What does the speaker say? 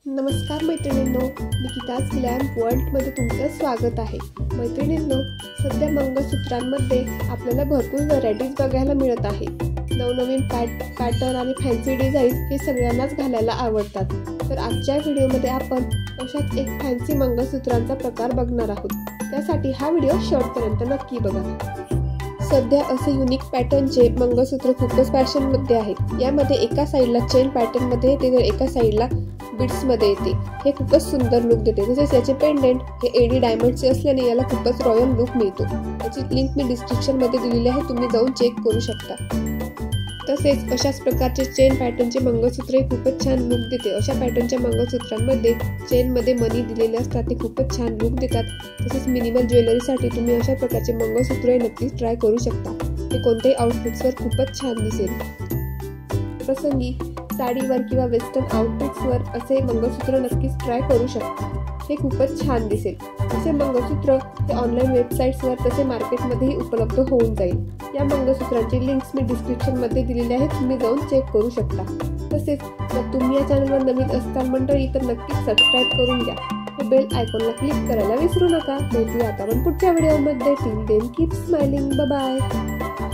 नमस्कार मैत्रिणींनो, निकिताज ग्लॅम वर्ल्डमध्ये तुमचं स्वागत आहे। मैत्रिणींनो, सध्या मंगळसूत्रांमध्ये आपल्याला भरपूर व्हरायटीज बघायला मिळत आहे। नवनवीन पॅटर्न आणि फॅन्सी डिझाईन हे सगळ्यांनाच घालायला आवडतात। तर आजच्या व्हिडिओमध्ये आपण अशाच एक फॅन्सी मंगळसूत्रांचा प्रकार बघणार आहोत। त्यासाठी हा व्हिडिओ शेवटपर्यंत नक्की बघा। सध्या असे युनिक पॅटर्नचे मंगळसूत्र खूपच फॅशनमध्ये आहेत। यामध्ये एका साईडला चेन पॅटर्न मध्ये येते तर एका साईडला बीड्स मध्ये येते। हे खूपच सुंदर लुक देते। तसेच याचे पेंडेंट हे एडी डायमंडचे असल्याने याला खूपच रॉयल लुक मिळतो। याची लिंक मी डिस्क्रिप्शन मध्ये दिलेली आहे, तुम्ही जाऊन चेक करू शकता। तसेच अशाच प्रकारचे चेन पॅटर्नचे मंगळसूत्र हे खूपच छान लुक देते। अशा पॅटर्नच्या मंगळसूत्रांमध्ये चेन मध्ये मनी दिलेले असतात, ते खूपच छान लुक देतात। तसेच मिनिमल ज्वेलरीसाठी तुम्ही अशा प्रकारचे मंगळसूत्र नक्कीच ट्राय करू शकता। हे कोणत्याही आउटफिट्सवर खूपच छान दिसेल। प्रसंगी साडीवर किंवा वेस्टर्न आउटफिट्सवर असे मंगळसूत्र नक्कीच ट्राय करू शकता। हे खूपच छान दिसेल। असे मंगळसूत्र हे ऑनलाईन वेबसाईट्सवर तसे मार्केटमध्येही उपलब्ध होऊन जाईल। या मंगळसूत्रांची लिंक्स मी डिस्क्रिप्शन मध्ये दिलेली आहे, तुम्ही जाऊन चेक करू शकता। तसेच जर तुम्ही या चॅनलवर नवीन असाल मंडळी तर नक्कीच सबस्क्राईब करून घ्या। व बेल आयकॉनला क्लिक करायला विसरू नका। भेटूया आता आपण पुढच्या व्हिडिओमध्ये। Till then keep smiling, bye bye.